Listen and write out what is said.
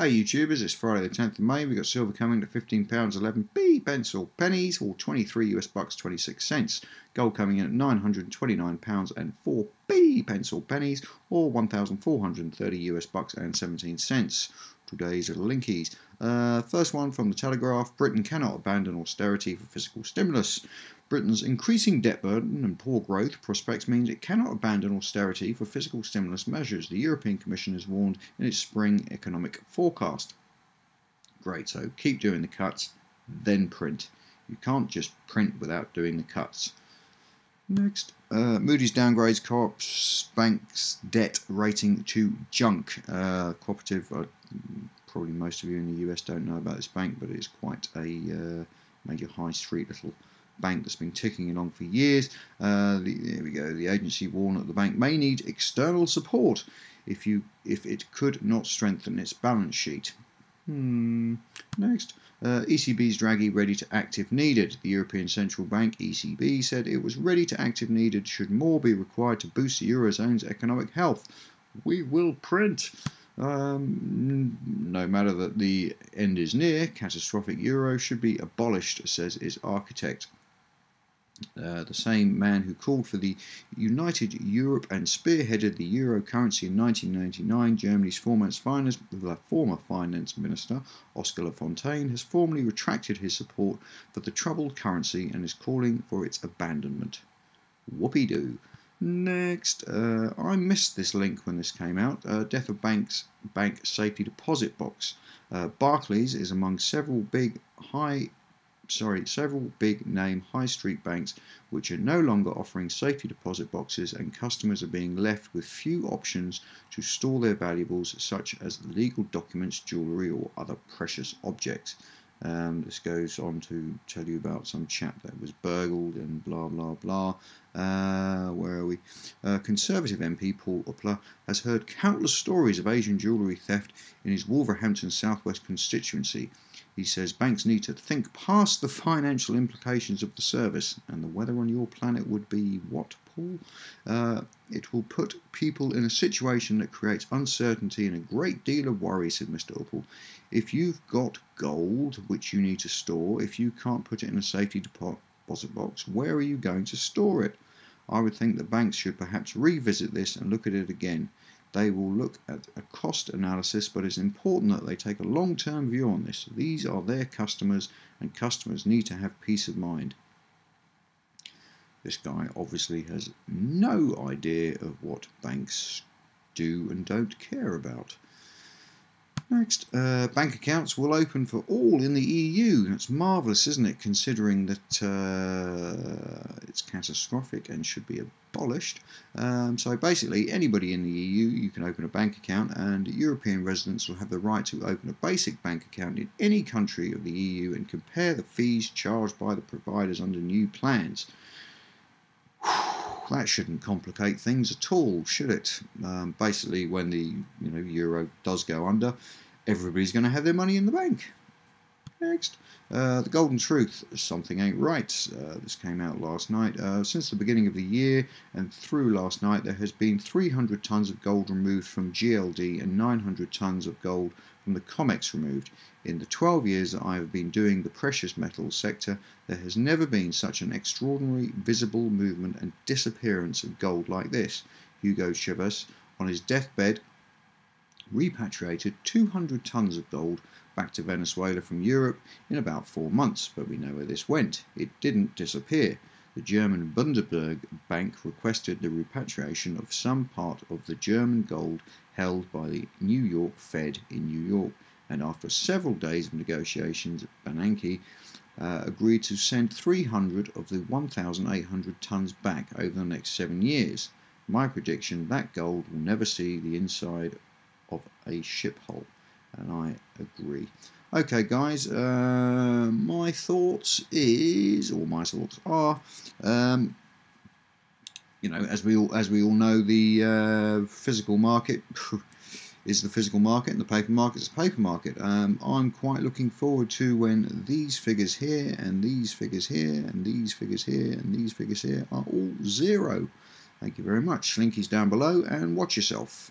Hey YouTubers, it's Friday the 10th of May. We've got silver coming to £15.11p pence or pennies, or 23 US bucks 26 cents. Gold coming in at £929 and 4p pence or pennies, or 1,430 US bucks and 17 cents. Today's little linkies. First one from the Telegraph. Britain cannot abandon austerity for fiscal stimulus. Britain's increasing debt burden and poor growth prospects means it cannot abandon austerity for fiscal stimulus measures, the European Commission has warned in its spring economic forecast. Great, so keep doing the cuts, then print. You can't just print without doing the cuts. Next, Moody's downgrades Co-op's bank's debt rating to junk. Cooperative, probably most of you in the US don't know about this bank, but it's quite a major high street little bank that's been ticking along for years. There we go. The agency warned that the bank may need external support if it could not strengthen its balance sheet. Next, ECB's Draghi ready to act if needed. The European Central Bank, ECB, said it was ready to act if needed should more be required to boost the Eurozone's economic health. We will print. No matter that the end is near, catastrophic euro should be abolished, says its architect. The same man who called for the United Europe and spearheaded the euro currency in 1999, Germany's former finance minister, Oscar Lafontaine, has formally retracted his support for the troubled currency and is calling for its abandonment. Whoopee-doo. Next, I missed this link when this came out. Death of bank safety deposit box. Barclays is among several big name high street banks which are no longer offering safety deposit boxes, and customers are being left with few options to store their valuables such as legal documents, jewellery or other precious objects. This goes on to tell you about some chap that was burgled and blah blah blah. Where are we? Conservative MP Paul Uppler has heard countless stories of Asian jewellery theft in his Wolverhampton Southwest constituency. He says banks need to think past the financial implications of the service, and the weather on your planet would be what, Paul? It will put people in a situation that creates uncertainty and a great deal of worry, said Mr. Uppel. If you've got gold which you need to store, if you can't put it in a safety deposit box, where are you going to store it? I would think that banks should perhaps revisit this and look at it again. They will look at a cost analysis, but it's important that they take a long-term view on this. These are their customers, and customers need to have peace of mind. This guy obviously has no idea of what banks do and don't care about. Next, bank accounts will open for all in the EU. That's marvellous, isn't it, considering that it's catastrophic and should be abolished. So basically, anybody in the EU, you can open a bank account, and European residents will have the right to open a basic bank account in any country of the EU and compare the fees charged by the providers under new plans. That shouldn't complicate things at all, should it? Basically, when the euro does go under, everybody's going to have their money in the bank. Next, the golden truth, something ain't right. This came out last night. Since the beginning of the year and through last night, there has been 300 tonnes of gold removed from GLD and 900 tonnes of gold from the COMEX removed. In the 12 years that I have been doing the precious metals sector, there has never been such an extraordinary visible movement and disappearance of gold like this. Hugo Chavez, on his deathbed, repatriated 200 tonnes of gold back to Venezuela from Europe in about 4 months, but we know where this went. It didn't disappear. The German Bundesbank Bank requested the repatriation of some part of the German gold held by the New York Fed in New York, and after several days of negotiations, Bernanke agreed to send 300 of the 1,800 tonnes back over the next 7 years. My prediction, that gold will never see the inside of a ship hull, and I agree. Okay guys, my thoughts are, as we all know, the physical market is the physical market and the paper market is the paper market. I'm quite looking forward to when these figures here and these figures here and these figures here and these figures here are all zero. Thank you very much. Link is down below, and watch yourself.